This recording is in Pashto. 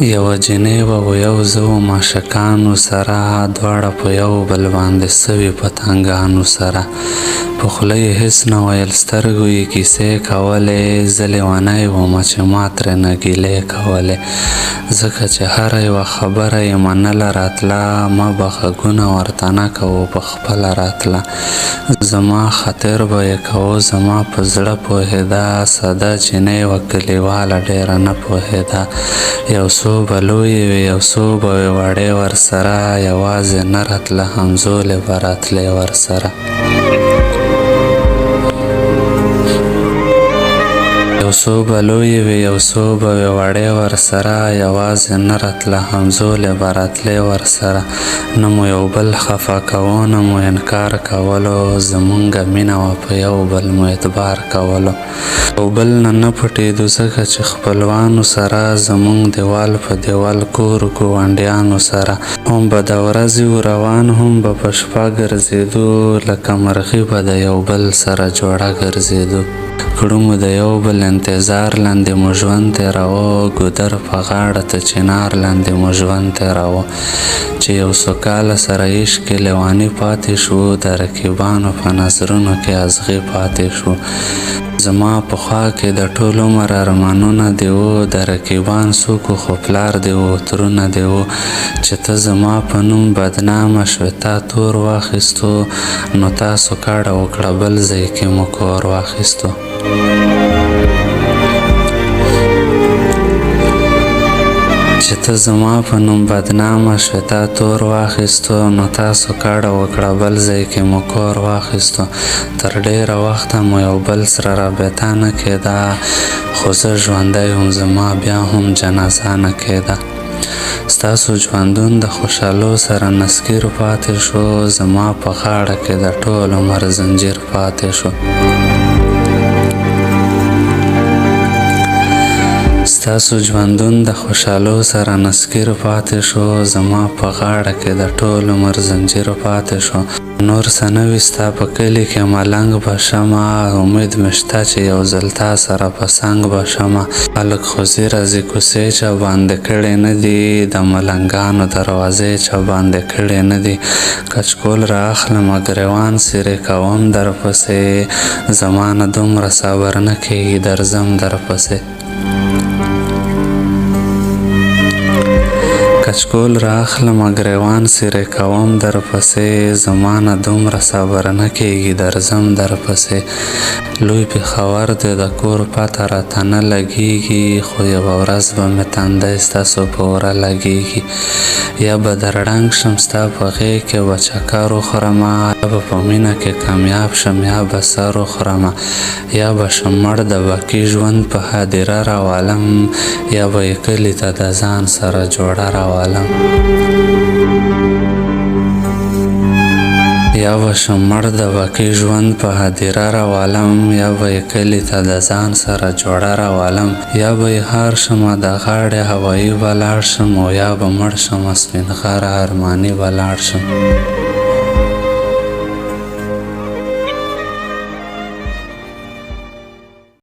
یوه جینۍ وه او یو زه وم عاشقانو سره، دواړه په یو بل باندې سوي پتنګانو سره. په خوله یې هېڅ نه ویل، سترګو یې کیسې کولې، زه لیونی ومه چې ما ترېنه ګیلې کولې. ځکه چې هره یوه خبره یې منله راتله، ما به غږونه ورته نه کوو په خپله راتله. زما خاطر به یې کوو، زما په زړه پوهېده، ساده جینۍ وه کلیواله ډېره نه پوهېده. یو څو به لویې وې یو څو به وې وړې ورسره، یوازې نه راتله همزولې به راتلې ورسره. یو څو به لویې وې یو څو به وې وړې ورسره، یوازې نه راتله همزولې به راتلې ورسره. نه مو یو بل خفه کوو نه مو انکار کولو، زمونږه مینه وه په یو بل مو اعتبار کولو. یو بل نه پټېدو ځکه چې خپلوانو سره، زمونږ دیوال په دیوال کور ګاونډیانو سره. هم به د ورځې و روان هم به په شپه ګرځېدو، لکه مرغۍ به د یو بل سره جوړه ګرځېدو. کړو مو د یو بل انتظار، لاندې مو ژوند تېراوه، ګودر په غاړه ته چنار لاندې مو ژوند تېراوه. چې یو څو کاله سره عشق کې لیواني پاتې شو، د رقیبانو په نظرونو کې ازغي پاتې شو. زما په خوا کې د ټول عمر ارمانونه دي وو، د رقیبان څوک خو پلار دي وو ترونه دي وو. چې ته زما په نوم بدنامه شوې تا تور واخیستو، نو تاسو کاڼه وکړه بل ځای کې مو کور واخیستو. چې ته زما په نوم بدنامه شوې تا تور واخیستو، نو تاسو کاڼه وکړه بل ځای کې مو کور واخیستو. تر ډېره وخته مو یو بل سره رابطه نه کېده، خو زه ژوندی وم زما بیا هم جنازه نه کېده. ستاسو ژوندون د خوشحالو سره نسکور پاتې شو، زما په غاړه کې د ټول عمر زنجیر پاتې شو. ستاسو ژوندون د خوشحالو سره نسکور پاتې شو، زما په غاړه کې د ټول عمر زنجیر پاتې شو. نور څه نه وي ستا په کلي کې ملنګ به شمه، امید مې شته چې یو ځل تا سره په څنګ به شمه. خلک خو ځي راځي کوڅې چا باندې کړې نه دي، د ملنګانو دروازې چا باندې کړې نه دي. کچکول را اخلمه ګریوان څیرې کوم درپسې، زما نه دومره صبر نه کېږي درځم درپسې. کچکول را اخلمه ګریوان څیرې کوم درپسې، زما نه دومره صبر نه کېږي درځم درپسې. لوی پېښور دی د کور پته راته نه لګېږي، خو یوه ورځ به مې تندی ستاسو په وره لګېږي. یا به در ړنګ شم ستا په غېږ کې به چکر وخورمه، یا به په مینه کې کامیاب شم یا به سر وخورمه. یا به شم مړ د باقي ژوند په هدیره راولم، یا به یې کلي ته د ځان سره جوړه راولم. یا به شم مړ د باقي ژوند په هدیره راولم، یا به یې کلي ته د ځان سره جوړه راولم. یا به یې هار شمه د غاړې هوایي به لاړ شم، او یا به مړ شمه سپین غره ارماني به لاړ شم.